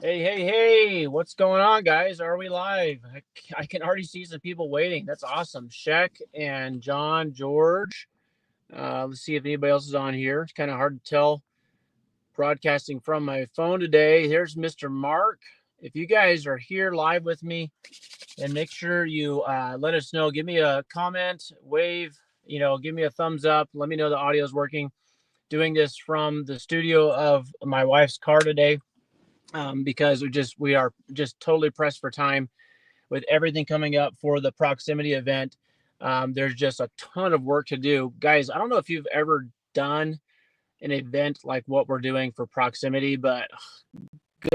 Hey, what's going on, guys? Are we live? I can already see some people waiting. That's awesome. Sheck and John, George. Let's see if anybody else is on here. It's kind of hard to tell broadcasting from my phone today. Here's Mr. Mark. If you guys are here live with me, then make sure you let us know. Give me a comment, wave, give me a thumbs up. Let me know the audio is working. Doing this from the studio of my wife's car today. Because we are just totally pressed for time with everything coming up for the proximity event. There's just a ton of work to do, guys. I don't know if you've ever done an event like what we're doing for proximity, but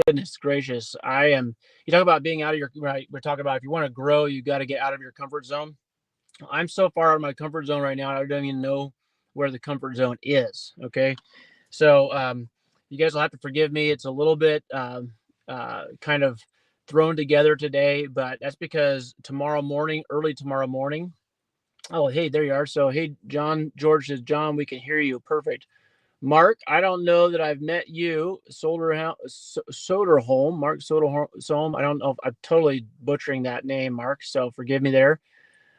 goodness gracious, I am. You talk about being out of your right. We're talking about if you want to grow, you got to get out of your comfort zone. I'm so far out of my comfort zone right now. I don't even know where the comfort zone is. Okay, so you guys will have to forgive me. It's a little bit kind of thrown together today, but that's because early tomorrow morning. Oh, hey, there you are. So, hey, John, George says, John, we can hear you. Perfect. Mark, I don't know that I've met you. Soderholm, Mark Soderholm. I don't know if I'm totally butchering that name, Mark. So forgive me there.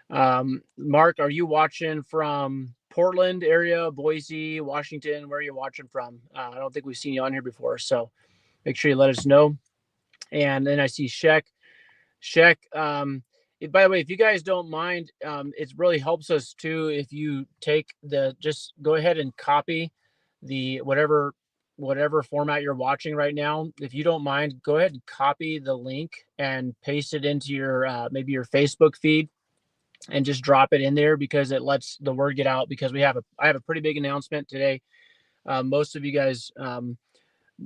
Mark, are you watching from Portland area, Boise, Washington? Where are you watching from? I don't think we've seen you on here before, so make sure you let us know. And then I see Sheck. By the way, if you guys don't mind, it really helps us too if you just go ahead and copy the whatever format you're watching right now. If you don't mind, go ahead and copy the link and paste it into your maybe your Facebook feed and just drop it in there because it lets the word get out because I have a pretty big announcement today. Most of you guys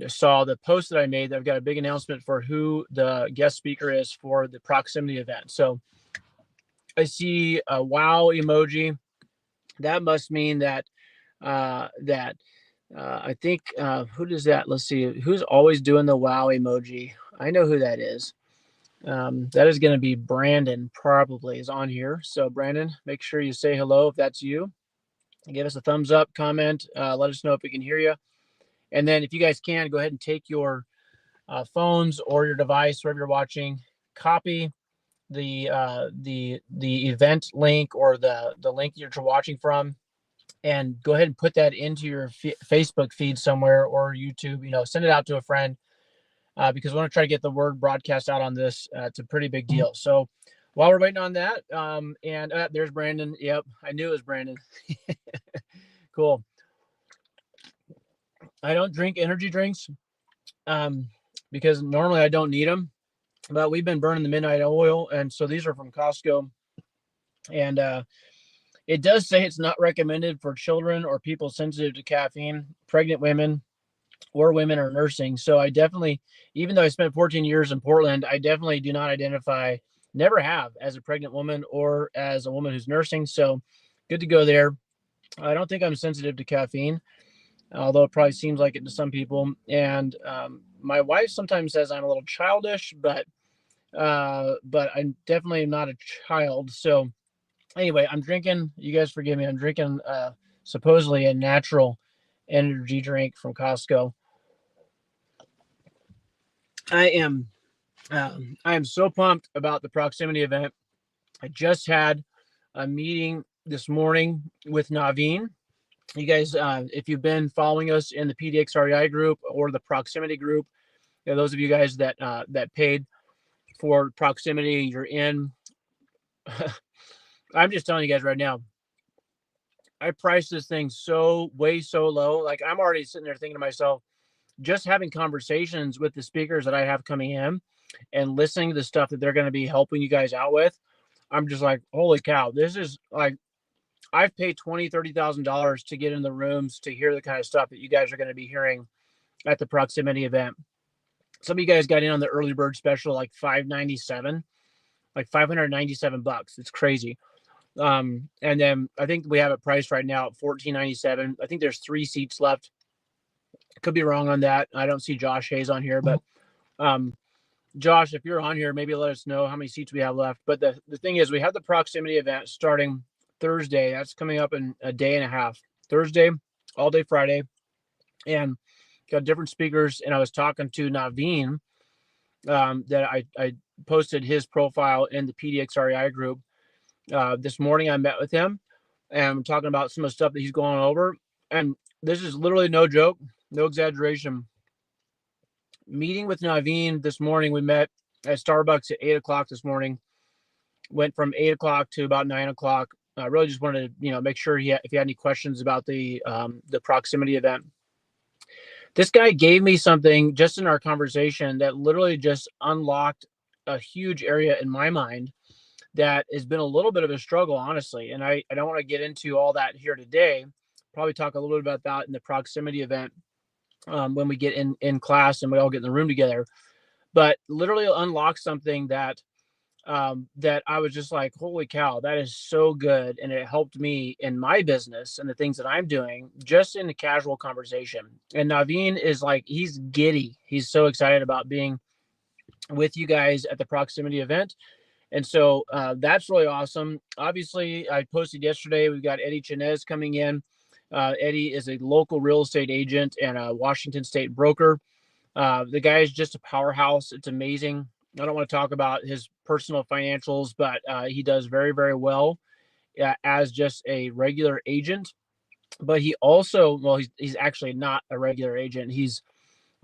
saw the post that I made. I've got a big announcement for who the guest speaker is for the proximity event. So I see a wow emoji. That must mean that I think who does that? Let's see who's always doing the wow emoji. I know who that is. That is going to be Brandon, probably is on here. So Brandon, make sure you say hello if that's you. Give us a thumbs up, comment, let us know if we can hear you. And then if you guys can, go ahead and take your phones or your device, wherever you're watching, copy the event link or the link you're watching from, and go ahead and put that into your Facebook feed somewhere or YouTube. Send it out to a friend. Because we want to try to get the word broadcast out on this. It's a pretty big deal. So while we're waiting on that, and there's Brandon. Yep, I knew it was Brandon. Cool. I don't drink energy drinks because normally I don't need them, but we've been burning the midnight oil, and so these are from Costco, and it does say it's not recommended for children or people sensitive to caffeine, pregnant women, or women are nursing. So I definitely, even though I spent 14 years in Portland, I definitely do not identify, never have, as a pregnant woman or as a woman who's nursing. So good to go there. I don't think I'm sensitive to caffeine, although it probably seems like it to some people. And my wife sometimes says I'm a little childish, but I'm definitely not a child. So anyway, I'm drinking, you guys forgive me, I'm drinking supposedly a natural energy drink from Costco. I am so pumped about the proximity event. I just had a meeting this morning with Naveen. You guys, if you've been following us in the PDX REI group or the proximity group, those of you guys that paid for proximity, you're in. I'm just telling you guys right now, I priced this thing so low. Like I'm already sitting there thinking to myself, just having conversations with the speakers that I have coming in and listening to the stuff that they're going to be helping you guys out with, I'm just like, holy cow, this is like, I've paid $20,000-$30,000 to get in the rooms to hear the kind of stuff that you guys are going to be hearing at the proximity event. Some of you guys got in on the early bird special, like $597, like $597. It's crazy. And then I think we have it priced right now at $1497. I think there's 3 seats left. Could be wrong on that. I don't see Josh Hayes on here, but Josh, if you're on here, maybe let us know how many seats we have left. But the thing is, we have the proximity event starting Thursday. That's coming up in a day and a half. Thursday, all day Friday, and got different speakers. And I was talking to Naveen, that I posted his profile in the PDX REI group. This morning I met with him and I'm talking about some of the stuff that he's going over. And this is literally no joke, no exaggeration. Meeting with Naveen this morning, we met at Starbucks at 8 o'clock this morning. Went from 8 o'clock to about 9 o'clock. I really just wanted to, make sure if he had any questions about the proximity event. This guy gave me something just in our conversation that literally just unlocked a huge area in my mind that has been a little bit of a struggle, honestly. And I don't want to get into all that here today. Probably talk a little bit about that in the proximity event when we get in class and we all get in the room together. But literally unlock something that I was just like, holy cow, that is so good. And it helped me in my business and the things that I'm doing just in a casual conversation. And Naveen is like, he's giddy. He's so excited about being with you guys at the proximity event. And so that's really awesome. Obviously, I posted yesterday, we've got Eddie Chinez coming in. Eddie is a local real estate agent and a Washington State broker. The guy is just a powerhouse. It's amazing. I don't want to talk about his personal financials, but he does very, very well as just a regular agent. But he also, well, he's actually not a regular agent. He's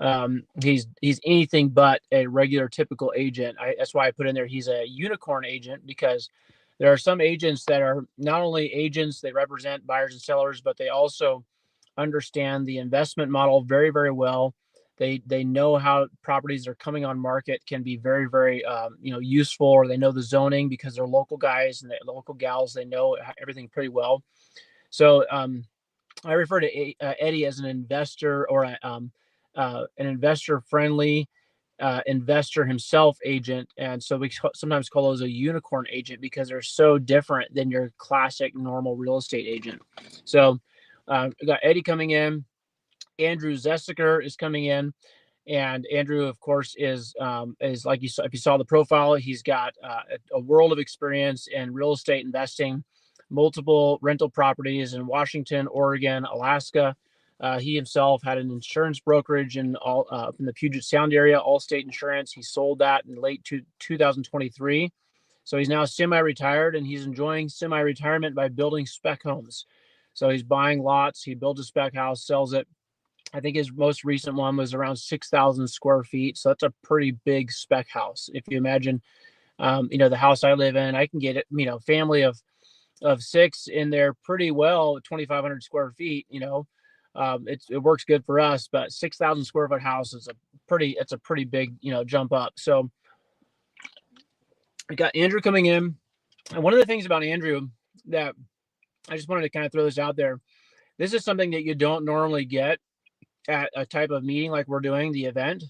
anything but a regular typical agent. That's why I put in there he's a unicorn agent, because there are some agents that are not only agents, they represent buyers and sellers, but they also understand the investment model very, very well. They know how properties are coming on market can be very, very useful, or they know the zoning because they're local guys and the local gals. They know everything pretty well. So I refer to Eddie as an investor, or an investor-friendly investor himself agent. And so we sometimes call those a unicorn agent because they're so different than your classic normal real estate agent. So we got Eddie coming in. Andrew Zessiker is coming in, and Andrew, of course, is like if you saw the profile, he's got a world of experience in real estate investing, multiple rental properties in Washington, Oregon, Alaska. He himself had an insurance brokerage in the Puget Sound area, Allstate Insurance. He sold that in late 2023. So he's now semi-retired, and he's enjoying semi-retirement by building spec homes. So he's buying lots. He builds a spec house, sells it. I think his most recent one was around 6,000 square feet. So that's a pretty big spec house. If you imagine, the house I live in, I can get it, family of 6 in there pretty well, 2,500 square feet, it works good for us, but 6,000 square foot house is it's a pretty big, jump up. So we got Andrew coming in. And one of the things about Andrew that I just wanted to kind of throw this out there, this is something that you don't normally get at a type of meeting like we're doing, the event.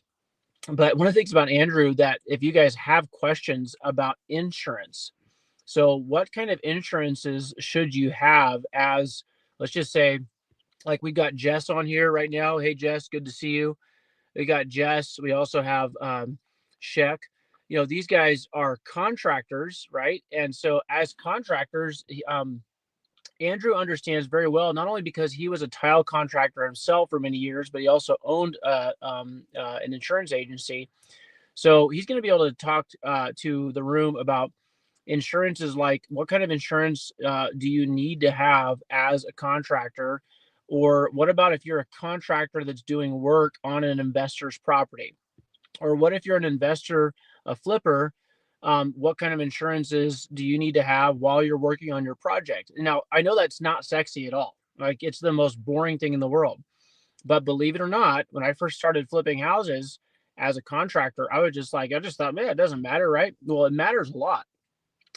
But one of the things about Andrew, that if you guys have questions about insurance, so what kind of insurances should you have as, let's just say, like we got Jess on here right now. Hey, Jess, good to see you. We got Jess. We also have Sheck. These guys are contractors, right? And so as contractors, Andrew understands very well, not only because he was a tile contractor himself for many years, but he also owned an insurance agency. So he's going to be able to talk to the room about insurances, like what kind of insurance do you need to have as a contractor? Or what about if you're a contractor that's doing work on an investor's property? Or what if you're an investor, a flipper? What kind of insurances do you need to have while you're working on your project? Now, I know that's not sexy at all. Like, it's the most boring thing in the world. But believe it or not, when I first started flipping houses as a contractor, I just thought, man, it doesn't matter, right? Well, it matters a lot.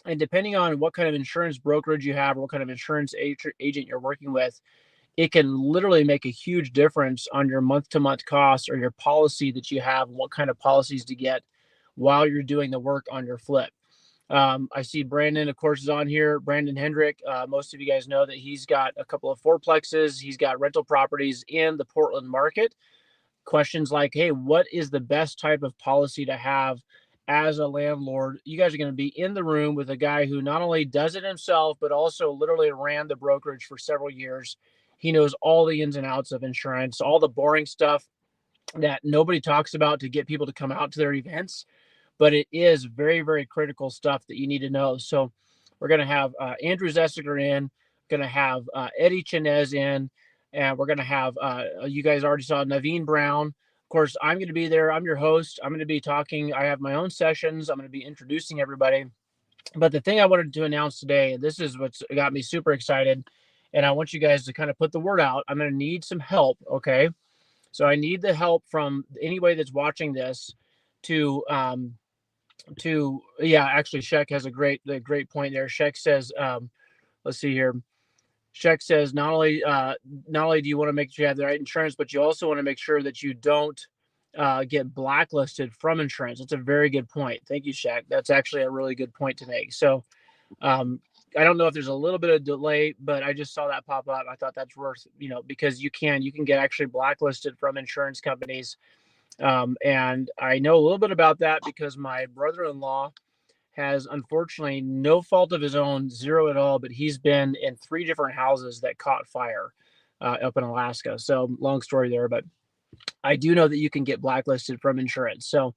And depending on what kind of insurance brokerage you have, or what kind of insurance agent you're working with, it can literally make a huge difference on your month-to-month costs or your policy that you have, and what kind of policies to get while you're doing the work on your flip. I see Brandon, of course, is on here. Brandon Hendrick. Most of you guys know that he's got a couple of fourplexes. He's got rental properties in the Portland market. Questions like, hey, what is the best type of policy to have as a landlord? You guys are going to be in the room with a guy who not only does it himself, but also literally ran the brokerage for several years. He knows all the ins and outs of insurance, all the boring stuff. that nobody talks about to get people to come out to their events, but it is very, very critical stuff that you need to know. So we're going to have Andrew Zessiger in, going to have Eddie Chinez in, and we're going to have, you guys already saw Naveen Brown. Of course, I'm going to be there. I'm your host. I'm going to be talking. I have my own sessions. I'm going to be introducing everybody. But the thing I wanted to announce today, and this is what's got me super excited, and I want you guys to kind of put the word out. I'm going to need some help. Okay. So I need the help from anybody that's watching this yeah, actually Sheck has a great point there. Sheck says, let's see here. Sheck says not only do you want to make sure you have the right insurance, but you also want to make sure that you don't get blacklisted from insurance. That's a very good point. Thank you, Sheck. That's actually a really good point to make. So um, I don't know if there's a little bit of delay, but I just saw that pop up. I thought that's worth, because you can get actually blacklisted from insurance companies. And I know a little bit about that because my brother-in-law has, unfortunately, no fault of his own, zero at all, but he's been in 3 different houses that caught fire up in Alaska. So long story there, but I do know that you can get blacklisted from insurance. So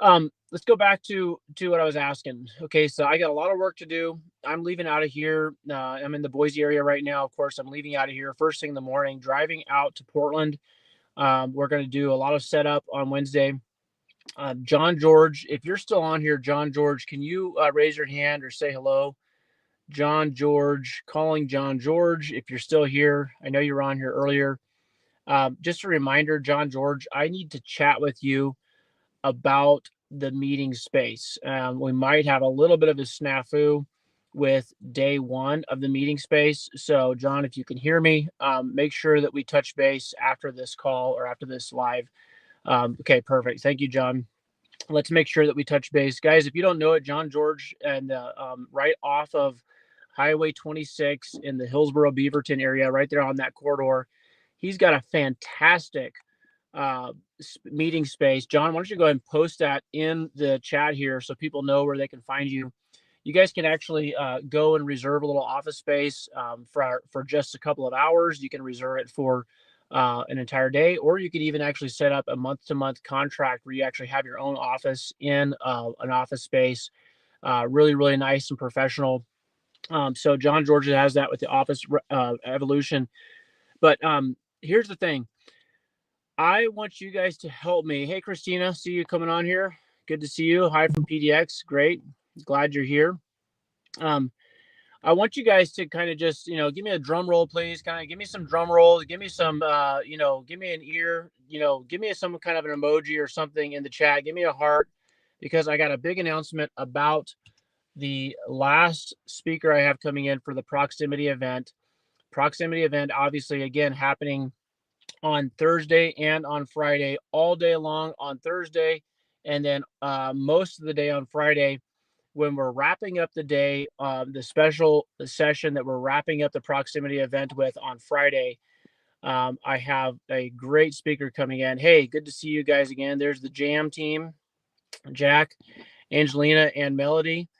let's go back to what I was asking. Okay, so I got a lot of work to do. I'm leaving out of here. I'm in the Boise area right now. Of course, I'm leaving out of here first thing in the morning, driving out to Portland. We're going to do a lot of setup on Wednesday. John George, if you're still on here, John George, can you raise your hand or say hello? John George, calling John George. If you're still here, I know you were on here earlier. Just a reminder, John George, I need to chat with you about the meeting space. We might have a little bit of a snafu with day 1 of the meeting space. So, John, if you can hear me, make sure that we touch base after this call or after this live. Okay, perfect. Thank you, John. Let's make sure that we touch base. Guys, if you don't know it, John George, and right off of Highway 26 in the Hillsboro Beaverton area, right there on that corridor, he's got a fantastic meeting space. John, why don't you go ahead and post that in the chat here so people know where they can find you. You guys can actually go and reserve a little office space for just a couple of hours. You can reserve it for an entire day, or you could even actually set up a month-to-month contract where you actually have your own office in an office space. Really, really nice and professional. So John George has that with the office evolution. But here's the thing. I want you guys to help me. Hey, Christina, see you coming on here. Good to see you. Hi from PDX. Great. Glad you're here. I want you guys to kind of just, give me a drum roll, please. Kind of give me some drum rolls. Give me some, give me an ear, give me some kind of an emoji or something in the chat. Give me a heart, because I got a big announcement about the last speaker I have coming in for the proximity event. Proximity event, obviously, again, happening on Thursday and on Friday, all day long on Thursday, and then most of the day on Friday. When we're wrapping up the day, the special session that we're wrapping up the proximity event with on Friday, I have a great speaker coming in. Hey, good to see you guys again. There's the Jam team, Jack, Angelina, and Melody.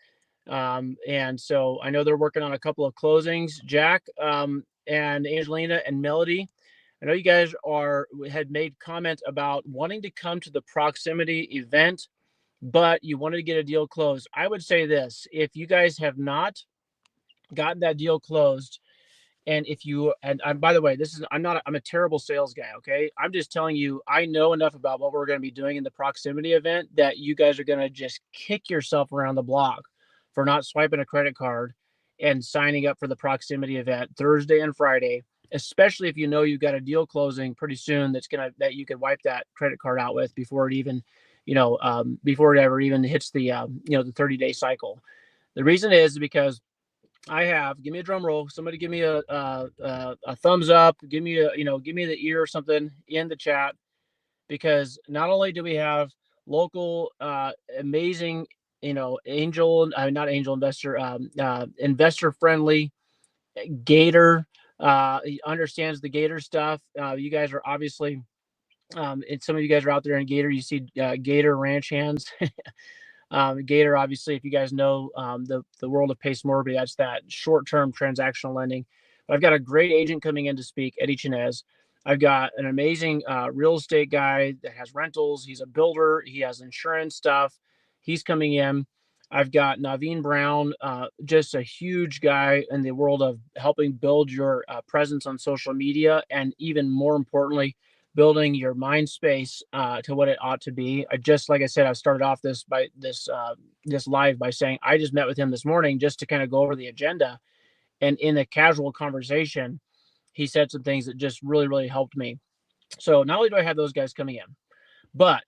And so I know they're working on a couple of closings. Jack and Angelina and Melody, I know you guys had made comments about wanting to come to the proximity event, but you wanted to get a deal closed. I would say this: if you guys have not gotten that deal closed, and by the way, I'm a terrible sales guy. Okay. I'm just telling you, I know enough about what we're going to be doing in the proximity event that you guys are going to just kick yourself around the block for not swiping a credit card and signing up for the proximity event Thursday and Friday, especially if you know you've got a deal closing pretty soon that you could wipe that credit card out with before it even, before it ever even hits the 30-day cycle. The reason is because give me a drum roll. Somebody give me a thumbs up. Give me the ear or something in the chat, because not only do we have local amazing, not angel investor, investor friendly Gator, he understands the Gator stuff. You guys are obviously, and some of you guys are out there in Gator. You see Gator ranch hands. Gator, obviously, if you guys know the world of Pace Morby, that's that short-term transactional lending. But I've got a great agent coming in to speak, Eddie Chinez. I've got an amazing real estate guy that has rentals. He's a builder. He has insurance stuff. He's coming in. I've got Naveen Brown, just a huge guy in the world of helping build your presence on social media, and even more importantly, building your mind space to what it ought to be. Like I said, I started off this live by saying I just met with him this morning just to kind of go over the agenda, and in a casual conversation, he said some things that just really, really helped me. So not only do I have those guys coming in, but,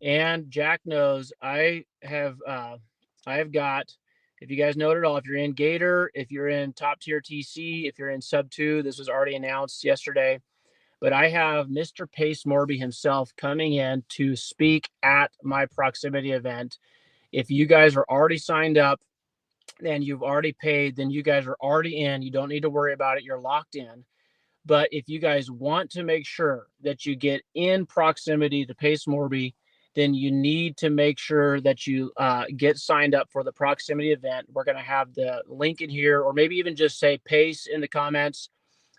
and Jack knows I have got, if you guys know it at all, if you're in Gator, if you're in top tier TC, if you're in sub 2, this was already announced yesterday, but I have Mr. Pace Morby himself coming in to speak at my proximity event. If you guys are already signed up and you've already paid, then you guys are already in. You don't need to worry about it. You're locked in. But if you guys want to make sure that you get in proximity to Pace Morby, then you need to make sure that you get signed up for the proximity event. We're going to have the link in here, or maybe even just say Pace in the comments.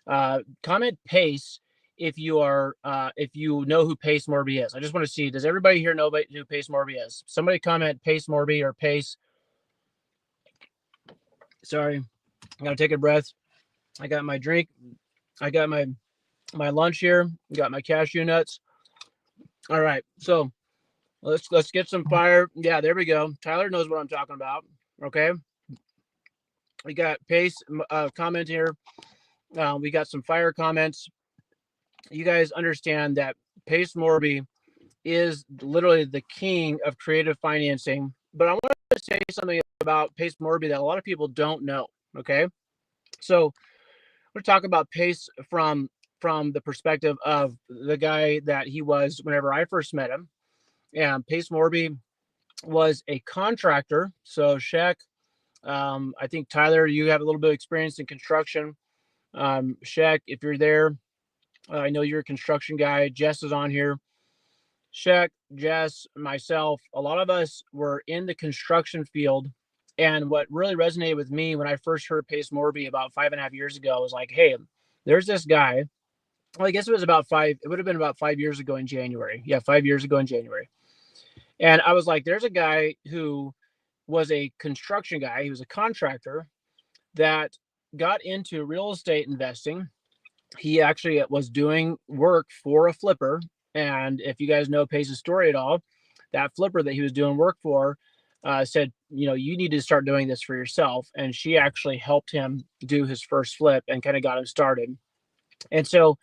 Comment Pace if you know who Pace Morby is. I just want to see, does everybody here know who Pace Morby is? Somebody comment Pace Morby or Pace. Sorry, I gotta take a breath. I got my drink. I got my lunch here. Got my cashew nuts. All right, so let's get some fire. Yeah, there we go. Tyler knows what I'm talking about. Okay, we got Pace comment here. We got some fire comments. You guys understand that Pace Morby is literally the king of creative financing. But I want to say something about Pace Morby that a lot of people don't know. Okay, so we're talking about Pace from the perspective of the guy that he was whenever I first met him. And Pace Morby was a contractor. So Shaq, I think Tyler, you have a little bit of experience in construction. Shaq, if you're there, I know you're a construction guy. Jess is on here. Shaq, Jess, myself, a lot of us were in the construction field. And what really resonated with me when I first heard Pace Morby about 5.5 years ago was like, hey, there's this guy. Well, I guess it would have been about 5 years ago in January. Yeah, 5 years ago in January. And I was like, there's a guy who was a construction guy. He was a contractor that got into real estate investing. He actually was doing work for a flipper. And if you guys know Pace's story at all, that flipper that he was doing work for said, you need to start doing this for yourself. And she actually helped him do his first flip and kind of got him started. And so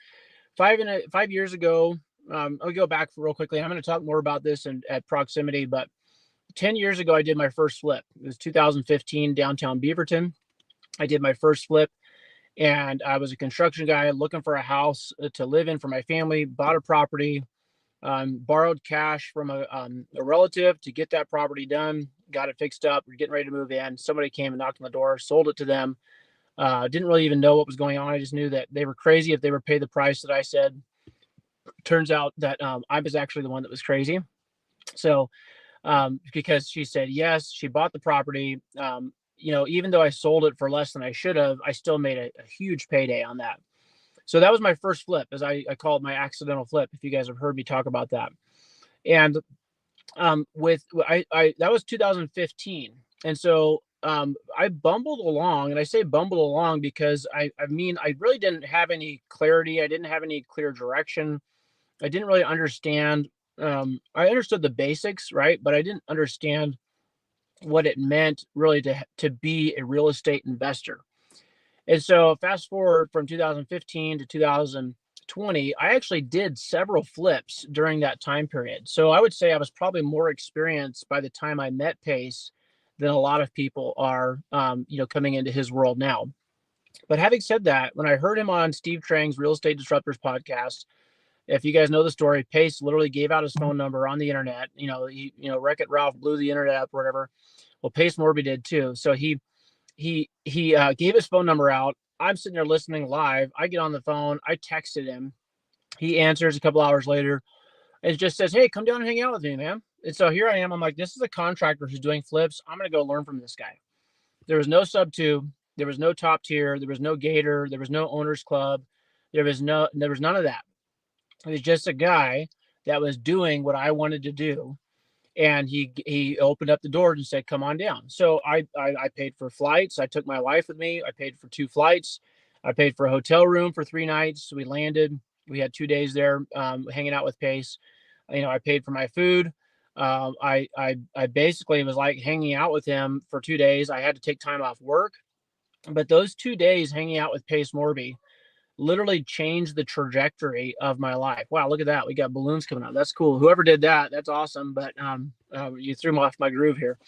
5 years ago, I'll go back real quickly. I'm going to talk more about this at proximity, but 10 years ago, I did my first flip. It was 2015 downtown Beaverton. I did my first flip, and I was a construction guy looking for a house to live in for my family, bought a property, borrowed cash from a relative to get that property done, got it fixed up. We're getting ready to move in. Somebody came and knocked on the door, sold it to them. Didn't really even know what was going on. I just knew that they were crazy if they were paid the price that I said. Turns out that I was actually the one that was crazy. So because she said yes, she bought the property. Even though I sold it for less than I should have, I still made a huge payday on that. So that was my first flip, as I call it my accidental flip, if you guys have heard me talk about that. And that was 2015. And so I bumbled along, and I say bumbled along because I really didn't have any clarity. I didn't have any clear direction. I didn't really understand. I understood the basics, right? But I didn't understand what it meant really to be a real estate investor. And so fast forward from 2015 to 2020, I actually did several flips during that time period. So I would say I was probably more experienced by the time I met Pace than a lot of people are, coming into his world now. But having said that, when I heard him on Steve Trang's Real Estate Disruptors podcast, if you guys know the story, Pace literally gave out his phone number on the internet. Wreck-It Ralph blew the internet up or whatever. Well, Pace Morby did too. So he gave his phone number out. I'm sitting there listening live. I get on the phone. I texted him. He answers a couple hours later and just says, hey, come down and hang out with me, man. And so here I am. I'm like, this is a contractor who's doing flips. I'm going to go learn from this guy. There was no sub 2. There was no top tier. There was no Gator. There was no owners club. There was none of that. It was just a guy that was doing what I wanted to do, and he opened up the doors and said, "Come on down." So I paid for flights. I took my wife with me. I paid for 2 flights. I paid for a hotel room for 3 nights. We landed. We had 2 days there, hanging out with Pace. I paid for my food. I basically was like hanging out with him for 2 days. I had to take time off work, but those 2 days hanging out with Pace Morby literally changed the trajectory of my life. Wow, look at that. We got balloons coming out. That's cool. Whoever did that, that's awesome. But you threw me off my groove here.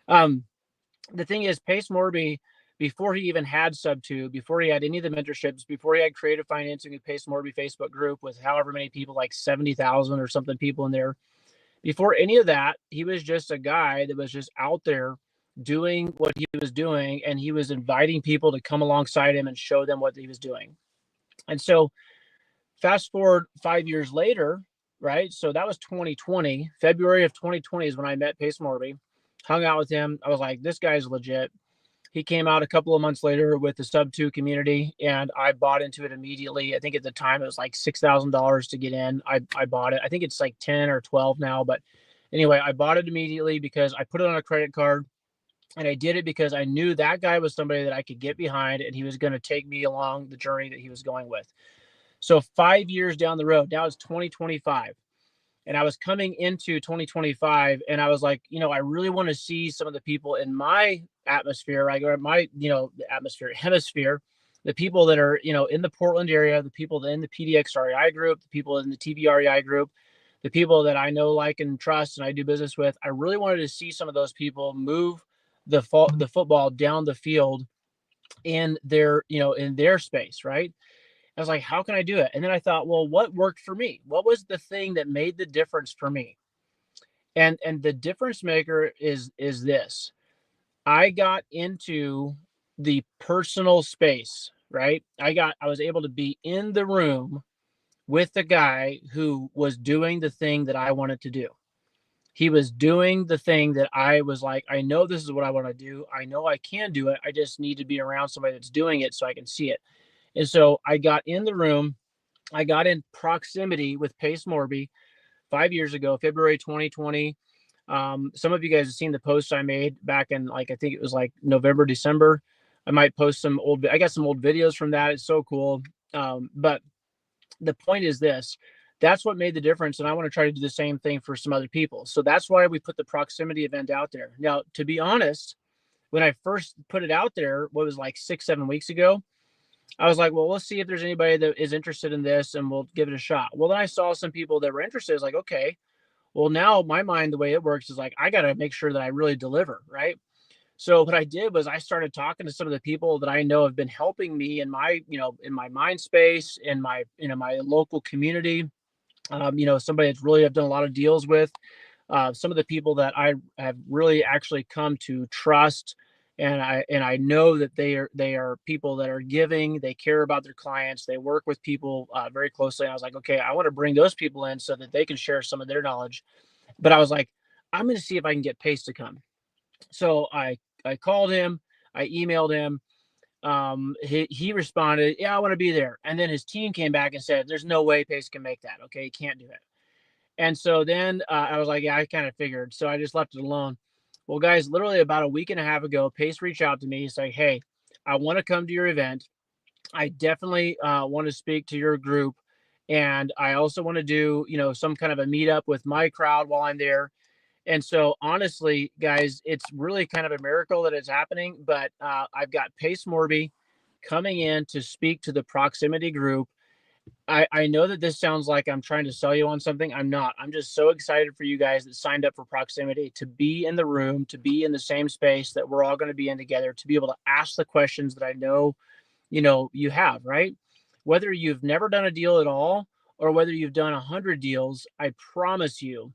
The thing is, Pace Morby, before he even had Sub2, before he had any of the mentorships, before he had creative financing with Pace Morby Facebook group with however many people, like 70,000 or something people in there, before any of that, he was just a guy that was just out there doing what he was doing, and he was inviting people to come alongside him and show them what he was doing. And so fast forward 5 years later, right? So that was 2020. February of 2020 is when I met Pace Morby, hung out with him. I was like, this guy's legit. He came out a couple of months later with the Sub2 community, and I bought into it immediately. I think at the time it was like $6,000 to get in. I bought it. I think it's like 10 or 12 now. But anyway, I bought it immediately because I put it on a credit card. And I did it because I knew that guy was somebody that I could get behind, and he was going to take me along the journey that he was going with. So 5 years down the road, now it's 2025. And I was coming into 2025, and I was like, I really want to see some of the people in my atmosphere, right? Or my, hemisphere, the people that are, in the Portland area, the people that in the PDX REI group, the people in the TV REI group, the people that I know, like, and trust, and I do business with. I really wanted to see some of those people move the football down the field in their, in their space, right? I was like, how can I do it? And then I thought, well, what worked for me? What was the thing that made the difference for me? And the difference maker is this. I got into the personal space, right? I was able to be in the room with the guy who was doing the thing that I wanted to do. He was doing the thing that I was like, I know this is what I want to do. I know I can do it. I just need to be around somebody that's doing it so I can see it. And so I got in the room. I got in proximity with Pace Morby 5 years ago, February 2020. Some of you guys have seen the posts I made back in, like, I think it was like November, December. I might post I got some old videos from that. It's so cool. But the point is this. That's what made the difference. And I want to try to do the same thing for some other people. So that's why we put the proximity event out there. Now, to be honest, when I first put it out there, what was like 6-7 weeks ago, I was like, well, let's see if there's anybody that is interested in this, and we'll give it a shot. Well, then I saw some people that were interested. I was like, okay, well, now my mind, the way it works is like, I got to make sure that I really deliver, right? So what I did was I started talking to some of the people that I know have been helping me in my, in my mind space, in my, my local community. Somebody that's really I've done a lot of deals with, some of the people that I have really actually come to trust. And I know that they are people that are giving, they care about their clients, they work with people very closely. And I was like, okay, I want to bring those people in so that they can share some of their knowledge. But I was like, I'm going to see if I can get Pace to come. So I called him, I emailed him. He responded, yeah, I want to be there. And then his team came back and said, there's no way Pace can make that. Okay, he can't do it. And so then I was like, yeah, I kind of figured. So I just left it alone. Well, guys, literally about a week and a half ago, Pace reached out to me. He's like, hey, I want to come to your event. I definitely want to speak to your group. And I also want to do, some kind of a meetup with my crowd while I'm there. And so honestly, guys, it's really kind of a miracle that it's happening. But I've got Pace Morby coming in to speak to the proximity group. I know that this sounds like I'm trying to sell you on something. I'm not. I'm just so excited for you guys that signed up for proximity to be in the room, to be in the same space that we're all going to be in together, to be able to ask the questions that I know, you have, right? Whether you've never done a deal at all or whether you've done 100 deals, I promise you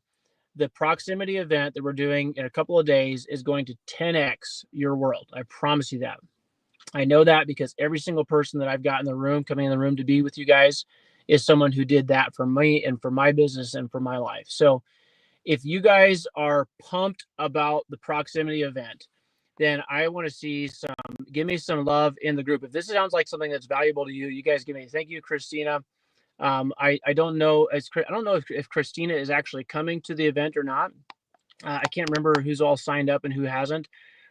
the proximity event that we're doing in a couple of days is going to 10x your world. I promise you that. I know that because every single person that I've got in the room, coming in the room to be with you guys, is someone who did that for me and for my business and for my life. So if you guys are pumped about the proximity event, then I want to see give me some love in the group. If this sounds like something that's valuable to you, you guys give me, thank you, Christina. I don't know, I don't know if Christina is actually coming to the event or not. I can't remember who's all signed up and who hasn't.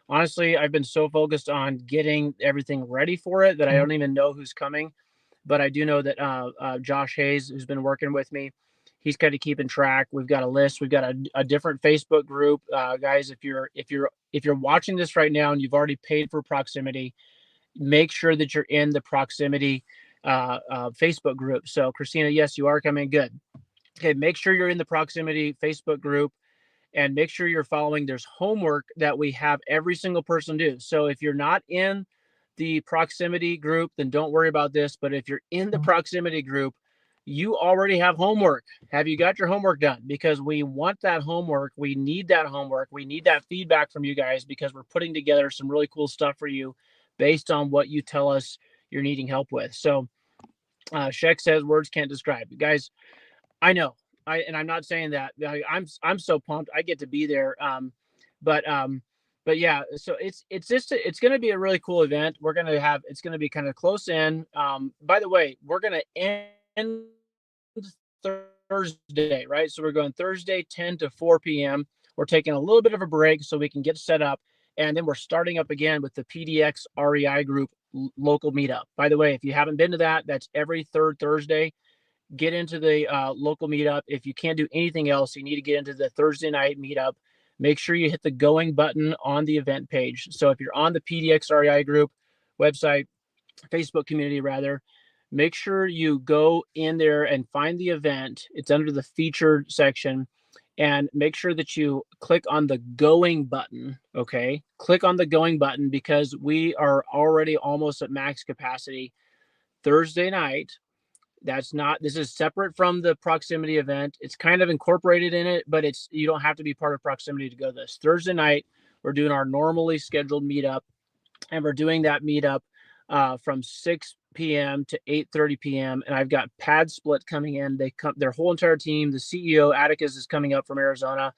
Honestly, I've been so focused on getting everything ready for it that I don't even know who's coming. But I do know that Josh Hayes, who's been working with me, he's kind of keeping track. We've got a list. We've got a different Facebook group, guys. If you're watching this right now and you've already paid for proximity, make sure that you're in the proximity Facebook group. So, Christina, yes, you are coming. Good. Okay, make sure you're in the proximity Facebook group and make sure you're following. There's homework that we have every single person do. So if you're not in the proximity group, then don't worry about this. But if you're in the proximity group, you already have homework. Have you got your homework done? Because we want that homework. We need that homework. We need that feedback from you guys because we're putting together some really cool stuff for you based on what you tell us you're needing help with. So Sheck says words can't describe. Guys, I know. I'm not saying that. I'm so pumped. I get to be there. But yeah. So it's going to be a really cool event. We're going to have. It's going to be kind of close in. By the way, we're going to end Thursday, right? So we're going Thursday 10 to 4 p.m. We're taking a little bit of a break so we can get set up, and then we're starting up again with the PDX REI group local meetup. By the way, if you haven't been to that, that's every third Thursday. Get into the local meetup. If you can't do anything else, you need to get into the Thursday night meetup. Make sure you hit the going button on the event page. So if you're on the PDX REI group website, Facebook community rather, make sure you go in there and find the event. It's under the featured section, and make sure that you click on the going button. Okay, click on the going button because we are already almost at max capacity Thursday night. This is separate from the proximity event. It's kind of incorporated in it, but you don't have to be part of proximity to go to this. Thursday night, we're doing our normally scheduled meetup, and we're doing that meetup from 6 p.m. to 8:30 p.m. And I've got Pad Split coming in. Their whole entire team. The CEO, Atticus, is coming up from Arizona.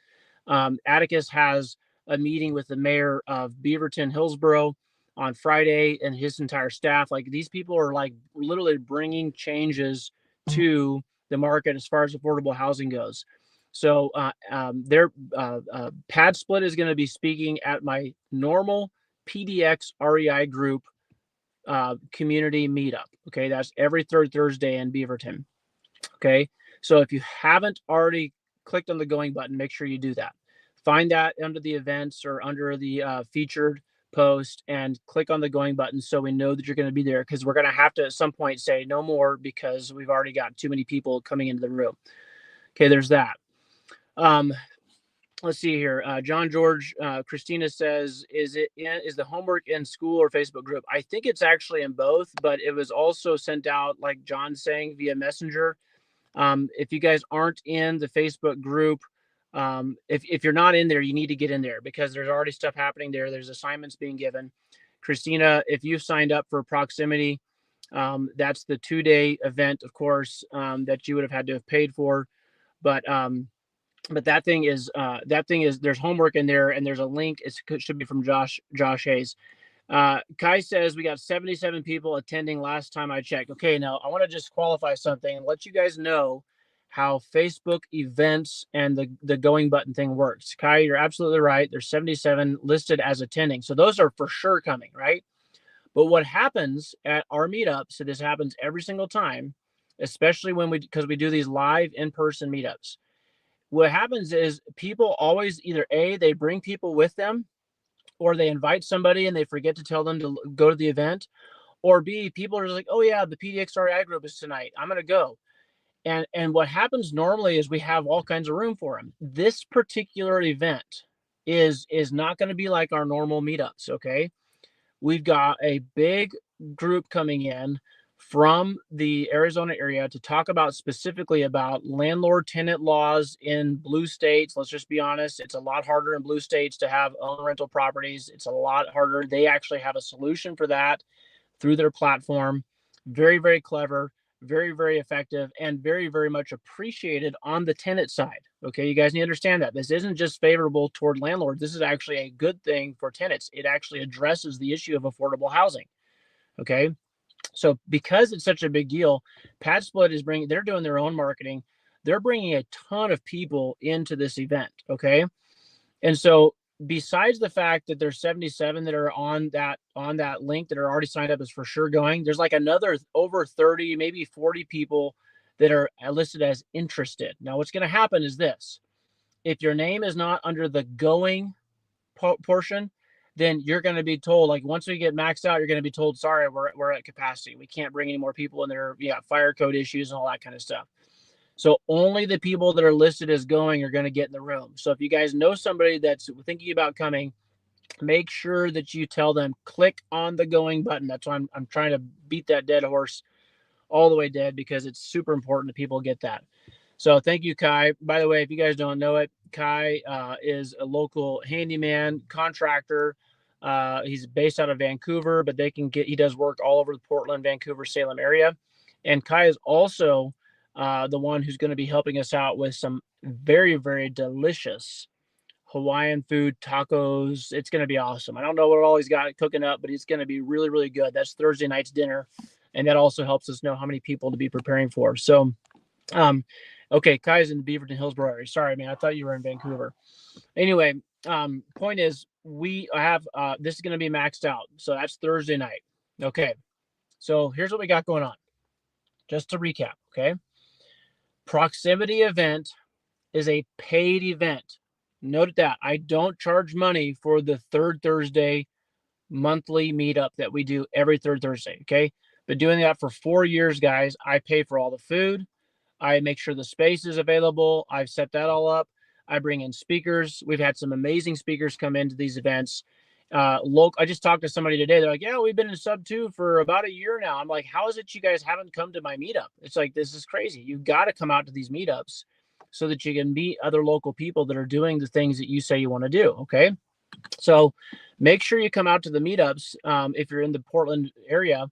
Atticus has a meeting with the mayor of Beaverton, Hillsboro on Friday, and his entire staff. Like, these people are like literally bringing changes to the market as far as affordable housing goes. So their Pad Split is going to be speaking at my normal PDX REI group community meetup. Okay, that's every third Thursday in Beaverton. Okay, so if you haven't already clicked on the going button, make sure you do that. Find that under the events or under the featured post and click on the going button so we know that you're going to be there, because we're going to have to at some point say no more because we've already got too many people coming into the room. Okay, there's that. Let's see here. John George, Christina says, is the homework in school or Facebook group? I think it's actually in both, but it was also sent out, like John's saying, via Messenger. If you guys aren't in the Facebook group, if you're not in there, you need to get in there because there's already stuff happening there. There's assignments being given. Christina, if you signed up for proximity, that's the 2-day event, of course, that you would have had to have paid for. But that thing is there's homework in there, and there's a link. It should be from Josh Hayes. Kai says we got 77 people attending last time I checked. Okay, now I want to just qualify something and let you guys know how Facebook events and the going button thing works. Kai, you're absolutely right. There's 77 listed as attending. So those are for sure coming, right? But what happens at our meetups, so this happens every single time, especially because we do these live in-person meetups. What happens is people always either they bring people with them, or they invite somebody and they forget to tell them to go to the event, or B, people are just like, oh yeah, the PDX REI group is tonight, I'm going to go. And what happens normally is we have all kinds of room for them. This particular event is not going to be like our normal meetups. Okay. We've got a big group coming in from the Arizona area to talk about specifically about landlord tenant laws in blue states. Let's just be honest. It's a lot harder in blue states to have own rental properties. It's a lot harder. They actually have a solution for that through their platform. Very, very clever. very, very effective, and very, very much appreciated on the tenant side. Okay, you guys need to understand that this isn't just favorable toward landlords. This is actually a good thing for tenants. It actually addresses the issue of affordable housing. Okay, so because it's such a big deal, Pad Split is bringing. They're doing their own marketing. They're bringing a ton of people into this event. Okay, and so besides the fact that there's 77 that are on that link that are already signed up as for sure going, there's like another over 30, maybe 40 people that are listed as interested. Now, what's going to happen is this: if your name is not under the going portion, then you're going to be told, like, once we get maxed out, you're going to be told, sorry, we're at capacity. We can't bring any more people in there. Yeah, fire code issues and all that kind of stuff. So only the people that are listed as going are going to get in the room. So if you guys know somebody that's thinking about coming, make sure that you tell them, click on the going button. That's why I'm trying to beat that dead horse all the way dead, because it's super important that people get that. So thank you, Kai. By the way, if you guys don't know it, Kai is a local handyman contractor. He's based out of Vancouver, but he does work all over the Portland, Vancouver, Salem area. And Kai is also the one who's going to be helping us out with some very, very delicious Hawaiian food, tacos. It's going to be awesome. I don't know what all he's got cooking up, but it's going to be really, really good. That's Thursday night's dinner. And that also helps us know how many people to be preparing for. So, okay, Kai's in the Beaverton Hillsborough area. Sorry, man. I thought you were in Vancouver. Anyway, point is, we have this is going to be maxed out. So that's Thursday night. Okay. So here's what we got going on. Just to recap, okay? Proximity event is a paid event. Note that I don't charge money for the third Thursday monthly meetup that we do every third Thursday. Okay. Been doing that for 4 years, guys. I pay for all the food. I make sure the space is available. I've set that all up. I bring in speakers. We've had some amazing speakers come into these events. I just talked to somebody today. They're like, yeah, we've been in sub 2 for about a year now. I'm like, how is it you guys haven't come to my meetup? It's like, this is crazy. You've got to come out to these meetups so that you can meet other local people that are doing the things that you say you want to do. Okay. So make sure you come out to the meetups if you're in the Portland area,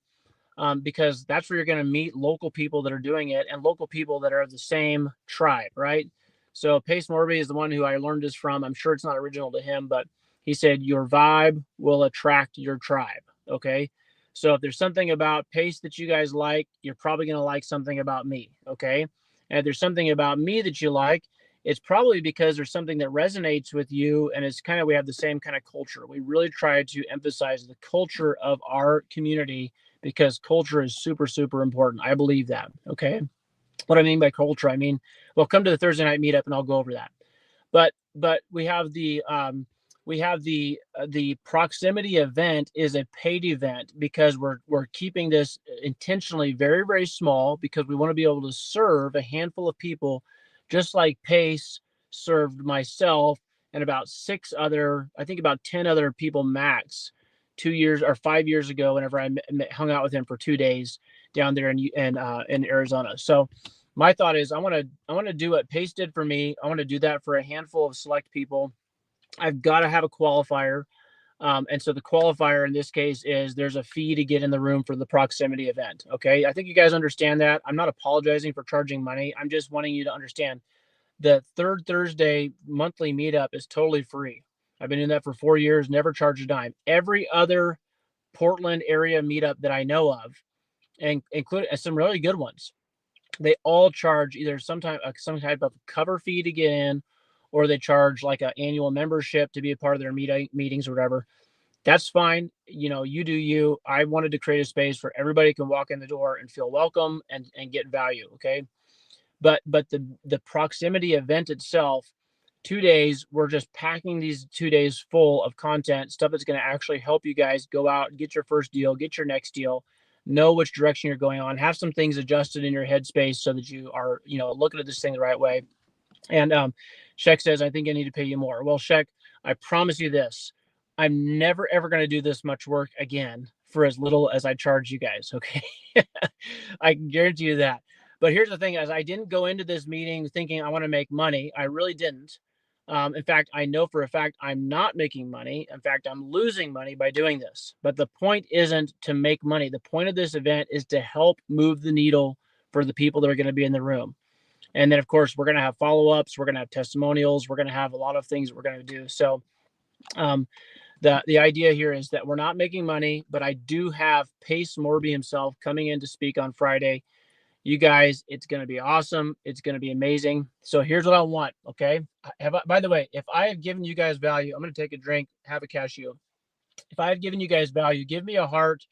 because that's where you're going to meet local people that are doing it and local people that are of the same tribe, right? So Pace Morby is the one who I learned this from. I'm sure it's not original to him, but he said, your vibe will attract your tribe. Okay. So if there's something about Pace that you guys like, you're probably going to like something about me. Okay. And if there's something about me that you like, it's probably because there's something that resonates with you. And it's kind of, we have the same kind of culture. We really try to emphasize the culture of our community, because culture is super, super important. I believe that. Okay. What I mean by culture, I mean, well, come to the Thursday night meetup and I'll go over that. But we have the proximity event is a paid event, because we're keeping this intentionally very, very small, because we want to be able to serve a handful of people, just like Pace served myself and about 10 other people max 2 years or 5 years ago, whenever I hung out with him for 2 days down there in Arizona. So my thought is, I want to do what Pace did for me. I want to do that for a handful of select people. I've got to have a qualifier. And so the qualifier in this case is there's a fee to get in the room for the proximity event. Okay. I think you guys understand that. I'm not apologizing for charging money. I'm just wanting you to understand the third Thursday monthly meetup is totally free. I've been doing that for 4 years, never charged a dime. Every other Portland area meetup that I know of, and including some really good ones, they all charge either some type of cover fee to get in, or they charge like an annual membership to be a part of their meetings or whatever. That's fine. You do you. I wanted to create a space where everybody can walk in the door and feel welcome and get value. Okay. But the proximity event itself, 2 days, we're just packing these 2 days full of content, stuff that's going to actually help you guys go out, get your first deal, get your next deal, know which direction you're going on, have some things adjusted in your headspace so that you are, looking at this thing the right way. And Sheck says, I think I need to pay you more. Well, Sheck, I promise you this. I'm never, ever going to do this much work again for as little as I charge you guys. Okay. I can guarantee you that. But here's the thing, as I didn't go into this meeting thinking I want to make money. I really didn't. In fact, I know for a fact I'm not making money. In fact, I'm losing money by doing this. But the point isn't to make money. The point of this event is to help move the needle for the people that are going to be in the room. And then, of course, we're going to have follow-ups. We're going to have testimonials. We're going to have a lot of things we're going to do. So the idea here is that we're not making money, but I do have Pace Morby himself coming in to speak on Friday. You guys, it's going to be awesome. It's going to be amazing. So here's what I want, okay? By the way, if I have given you guys value, I'm going to take a drink, have a cashew. If I have given you guys value, give me a heart,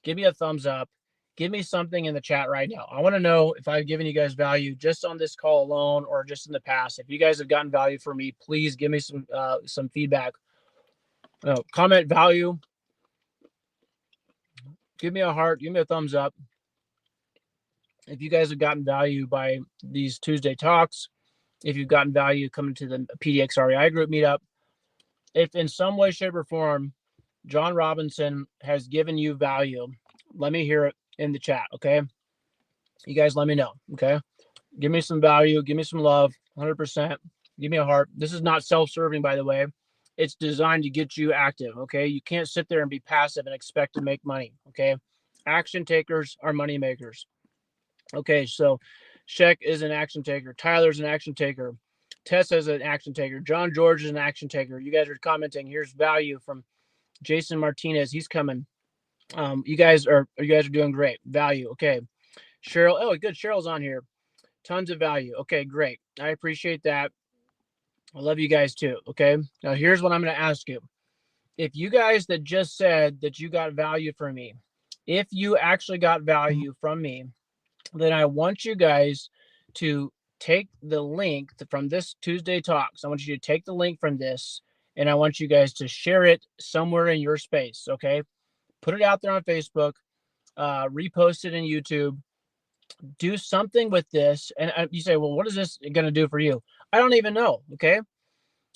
give me a thumbs up, give me something in the chat right now. I want to know if I've given you guys value just on this call alone or just in the past. If you guys have gotten value from me, please give me some feedback. Comment value. Give me a heart, give me a thumbs up. If you guys have gotten value by these Tuesday talks, if you've gotten value coming to the PDX REI group meetup, if in some way, shape, or form, John Robinson has given you value, let me hear it in the chat, okay? You guys let me know, okay? Give me some value, give me some love, 100%. Give me a heart. This is not self-serving, by the way. It's designed to get you active, okay? You can't sit there and be passive and expect to make money, okay? Action takers are money makers. Okay, so Sheck is an action taker. Tyler's an action taker. Tess is an action taker. John George is an action taker. You guys are commenting. Here's value from Jason Martinez. He's coming. You guys are doing great. Value. Okay. Cheryl. Oh, good. Cheryl's on here. Tons of value. Okay, great. I appreciate that. I love you guys too. Okay. Now here's what I'm going to ask you. If you guys that just said that you got value from me, if you actually got value from me, then I want you guys to take the link from this Tuesday Talks. I want you to take the link from this, and I want you guys to share it somewhere in your space, okay? Put it out there on Facebook, repost it in YouTube, do something with this. And you say, well, what is this going to do for you? I don't even know, okay?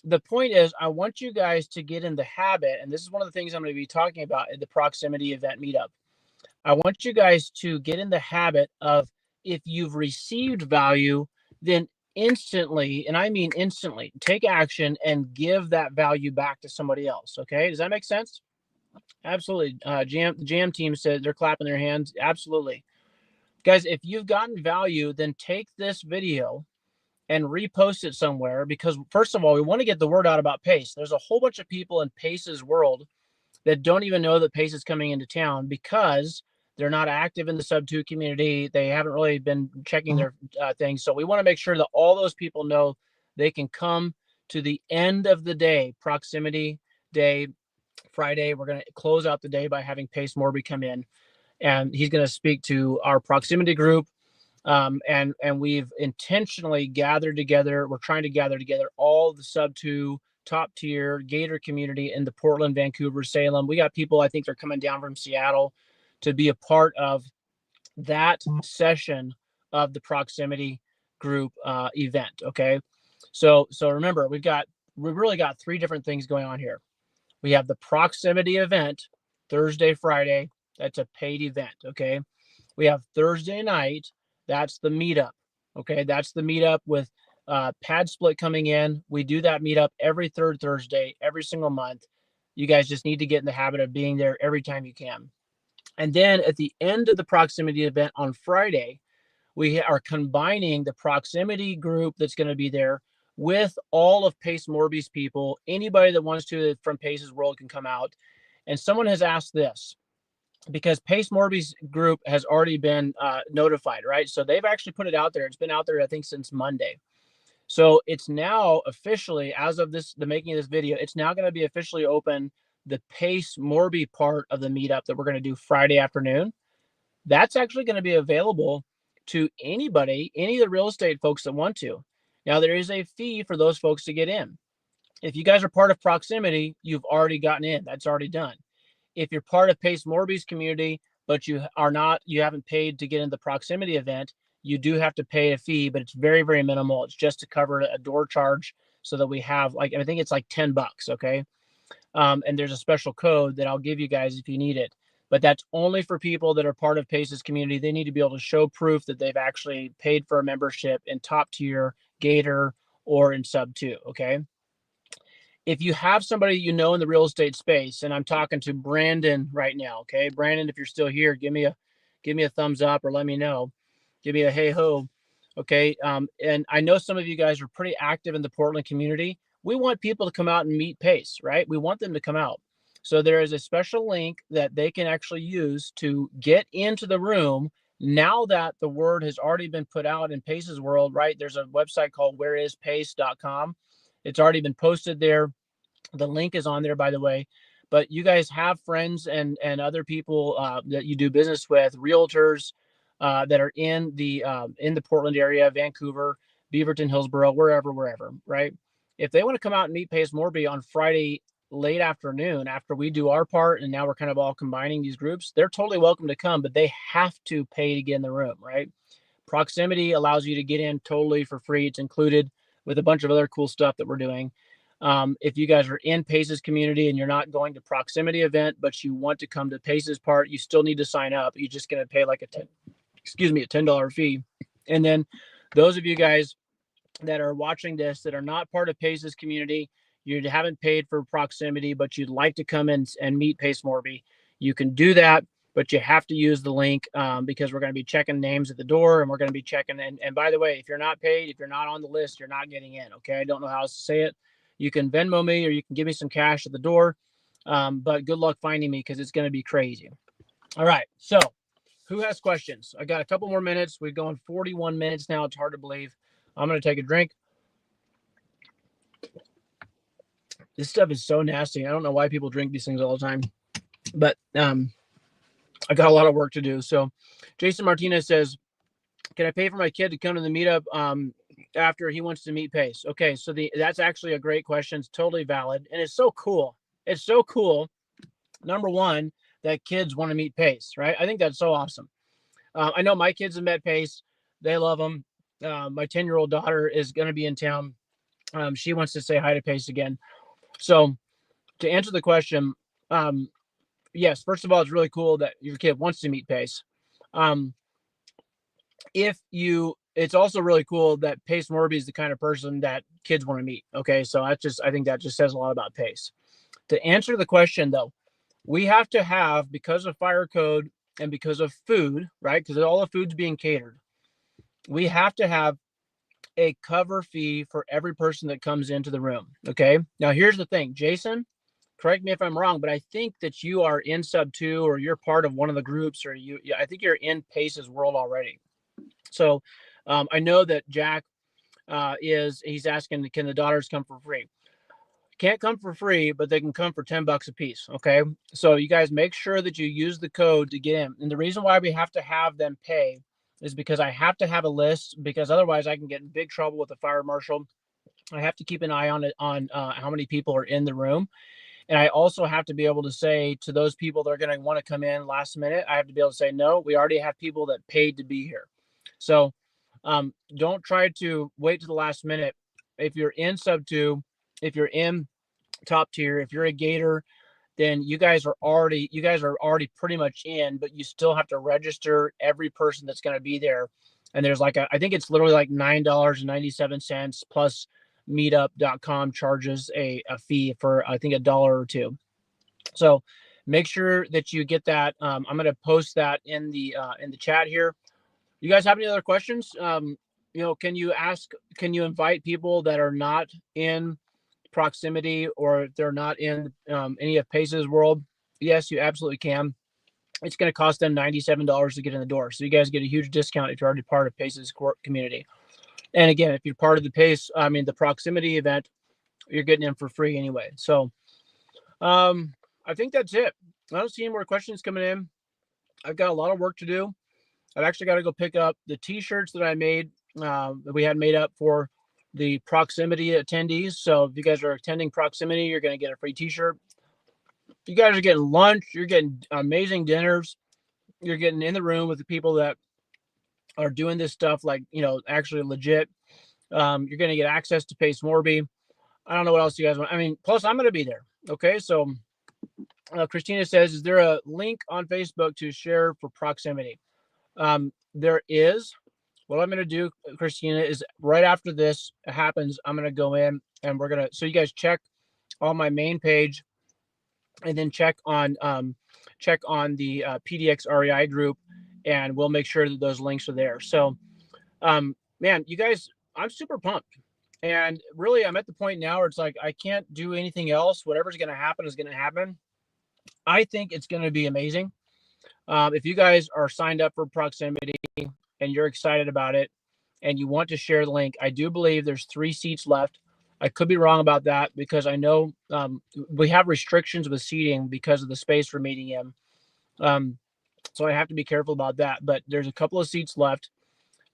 The point is, I want you guys to get in the habit, and this is one of the things I'm going to be talking about at the Proximity event meetup. I want you guys to get in the habit of, if you've received value, then instantly, and I mean instantly, take action and give that value back to somebody else. Okay. Does that make sense? Absolutely. Jam team said they're clapping their hands. Absolutely. Guys, if you've gotten value, then take this video and repost it somewhere, because first of all, we want to get the word out about Pace. There's a whole bunch of people in Pace's world that don't even know that Pace is coming into town because they're not active in the Sub2 community. They haven't really been checking their things. So we want to make sure that all those people know they can come to the end of the day, Proximity Day, Friday. We're going to close out the day by having Pace Morby come in, and he's going to speak to our proximity group. And we've intentionally gathered together. We're trying to gather together all the Sub2 top tier Gator community in the Portland, Vancouver, Salem. We got people, I think they're coming down from Seattle to be a part of that session of the Proximity group event. Okay. So remember, we've really got three different things going on here. We have the Proximity event, Thursday, Friday. That's a paid event. Okay. We have Thursday night. That's the meetup. Okay. That's the meetup with Pad Split coming in. We do that meetup every third Thursday, every single month. You guys just need to get in the habit of being there every time you can. And then at the end of the Proximity event on Friday, we are combining the Proximity group that's going to be there with all of Pace Morby's people. Anybody that wants to from Pace's world can come out. And someone has asked this, because Pace Morby's group has already been notified, right? So they've actually put it out there. It's been out there, I think, since Monday. So it's now officially, as of the making of this video, it's now going to be officially open, the Pace Morby part of the meetup that we're going to do Friday afternoon. That's actually going to be available to anybody, any of the real estate folks that want to. Now, there is a fee for those folks to get in. If you guys are part of Proximity, you've already gotten in. That's already done. If you're part of Pace Morby's community, but you haven't paid to get in the Proximity event, you do have to pay a fee, but it's very, very minimal. It's just to cover a door charge so that we have, like, I think it's like $10, okay? And there's a special code that I'll give you guys if you need it. But that's only for people that are part of Pace's community. They need to be able to show proof that they've actually paid for a membership in top tier, Gator, or in Sub2, okay? If you have somebody you know in the real estate space, and I'm talking to Brandon right now, okay? Brandon, if you're still here, give me a thumbs up or let me know. Give me a hey ho. Okay. And I know some of you guys are pretty active in the Portland community. We want people to come out and meet Pace, right? We want them to come out. So there is a special link that they can actually use to get into the room. Now that the word has already been put out in Pace's world, right? There's a website called whereispace.com. It's already been posted there. The link is on there, by the way. But you guys have friends and other people that you do business with, realtors that are in the Portland area, Vancouver, Beaverton, Hillsboro, wherever, right? If they want to come out and meet Pace Morby on Friday late afternoon after we do our part, and now we're kind of all combining these groups, they're totally welcome to come, but they have to pay to get in the room, right? Proximity allows you to get in totally for free. It's included with a bunch of other cool stuff that we're doing. If you guys are in Pace's community and you're not going to proximity event, but you want to come to Pace's part, you still need to sign up. You're just going to pay like a $10 fee. And then those of you guys that are watching this that are not part of Pace's community, you haven't paid for proximity, but you'd like to come in and meet Pace Morby, you can do that, but you have to use the link because we're going to be checking names at the door, and we're going to be checking. And by the way, if you're not paid, if you're not on the list, you're not getting in. Okay. I don't know how else to say it. You can Venmo me or you can give me some cash at the door. But good luck finding me because it's going to be crazy. All right. So who has questions? I got a couple more minutes. We're going 41 minutes now. It's hard to believe. I'm going to take a drink. This stuff is so nasty. I don't know why people drink these things all the time, but I got a lot of work to do. So Jason Martinez says, can I pay for my kid to come to the meetup after he wants to meet Pace? Okay, so that's actually a great question. It's totally valid, and it's so cool. It's so cool. Number one, that kids want to meet Pace, right? I think that's so awesome. I know my kids have met Pace. They love him. My 10-year-old daughter is going to be in town. She wants to say hi to Pace again. So to answer the question, yes, first of all, it's really cool that your kid wants to meet Pace. It's also really cool that Pace Morby is the kind of person that kids want to meet. Okay. So I think that just says a lot about Pace. To answer the question though, we have to have, because of fire code and because of food, right? Because all the food's being catered. We have to have a cover fee for every person that comes into the room. Okay. Now here's the thing, Jason, correct me if I'm wrong, but I think that you are in sub 2 or you're part of one of the groups, or I think you're in Pace's world already. So I know that Jack he's asking, can the daughters come for free? Can't come for free, but they can come for $10 a piece. Okay. So you guys make sure that you use the code to get in. And the reason why we have to have them pay is because I have to have a list, because otherwise I can get in big trouble with the fire marshal. I have to keep an eye on it, on how many people are in the room. And I also have to be able to say to those people that are going to want to come in last minute, I have to be able to say, no, we already have people that paid to be here. So don't try to wait to the last minute. If you're in sub 2, if you're in top tier, if you're a Gator, then you guys are already pretty much in, but you still have to register every person that's going to be there. And there's I think it's literally like $9.97 plus meetup.com charges a fee for, I think, $1 or $2. So make sure that you get that. I'm going to post that in the chat here. You guys have any other questions? Can you invite people that are not in proximity, or if they're not in any of Pace's world? Yes, you absolutely can. It's going to cost them $97 to get in the door. So you guys get a huge discount if you're already part of Pace's community. And again, if you're part of the proximity event, you're getting in for free anyway. So I think that's it. I don't see any more questions coming in. I've got a lot of work to do. I've actually got to go pick up the t-shirts that I made, that we had made up for the proximity attendees. So if you guys are attending proximity, you're going to get a free t-shirt. You guys are getting lunch. You're getting amazing dinners. You're getting in the room with the people that are doing this stuff, actually legit. You're going to get access to Pace Morby. I don't know what else you guys want. I mean, plus I'm going to be there. Okay. So Christina says, is there a link on Facebook to share for proximity? There is. What I'm going to do, Christina, is right after this happens, I'm going to go in and so you guys check on my main page, and then check on the PDX REI group, and we'll make sure that those links are there. So, man, you guys, I'm super pumped. And really, I'm at the point now where it's like, I can't do anything else. Whatever's going to happen is going to happen. I think it's going to be amazing. If you guys are signed up for Proximity and you're excited about it and you want to share the link, I do believe there's 3 seats left. I could be wrong about that because I know we have restrictions with seating because of the space we're meeting in. So I have to be careful about that. But there's a couple of seats left.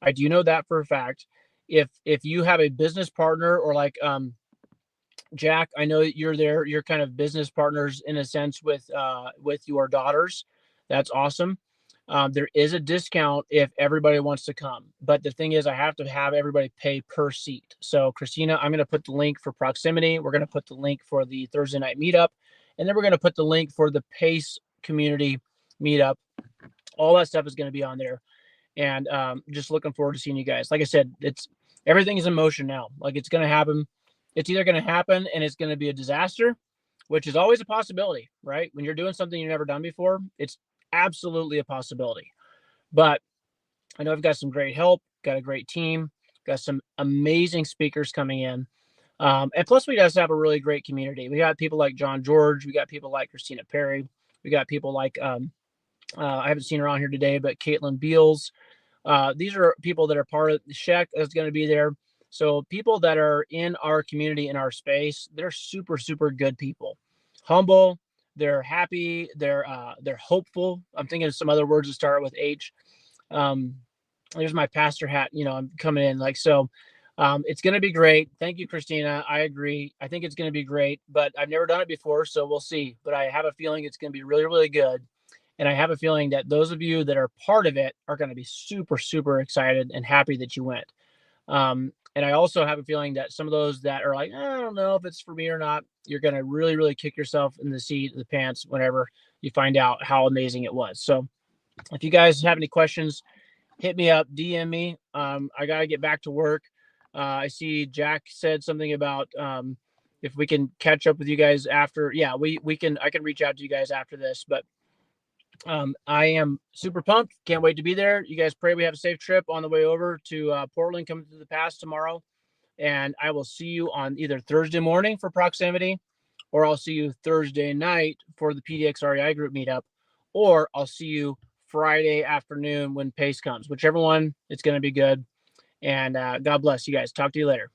I do know that for a fact. If you have a business partner or like Jack, I know that you're there. You're kind of business partners in a sense with your daughters. That's awesome. There is a discount if everybody wants to come, but the thing is, I have to have everybody pay per seat. So, Christina, I'm going to put the link for Proximity. We're going to put the link for the Thursday night meetup, and then we're going to put the link for the Pace community meetup. All that stuff is going to be on there, and just looking forward to seeing you guys. Like I said, everything is in motion now. Like it's going to happen. It's either going to happen and it's going to be a disaster, which is always a possibility, right? When you're doing something you've never done before, it's absolutely a possibility. But I know I've got some great help, got a great team, got some amazing speakers coming in. And plus, we just have a really great community. We got people like John George. We got people like Christina Perry. We got people like, I haven't seen her on here today, but Caitlin Beals. These are people that are part of the Sheck is going to be there. So people that are in our community, in our space, they're super, super good people. Humble, they're happy, they're hopeful. I'm thinking of some other words that start with H. There's my pastor hat, I'm coming in like so. It's going to be great. Thank you, Christina. I agree. I think it's going to be great, but I've never done it before, so we'll see. But I have a feeling it's going to be really, really good. And I have a feeling that those of you that are part of it are going to be super, super excited and happy that you went. And I also have a feeling that some of those that are like, I don't know if it's for me or not, you're going to really, really kick yourself in the seat of the pants whenever you find out how amazing it was. So if you guys have any questions, hit me up, DM me. I got to get back to work. I see Jack said something about if we can catch up with you guys after. Yeah, I can reach out to you guys after this, but I am super pumped. Can't wait to be there. You guys pray we have a safe trip on the way over to Portland, coming to the pass tomorrow. And I will see you on either Thursday morning for Proximity, or I'll see you Thursday night for the PDX REI group meetup, or I'll see you Friday afternoon when Pace comes. Whichever one, it's going to be good. And God bless you guys. Talk to you later.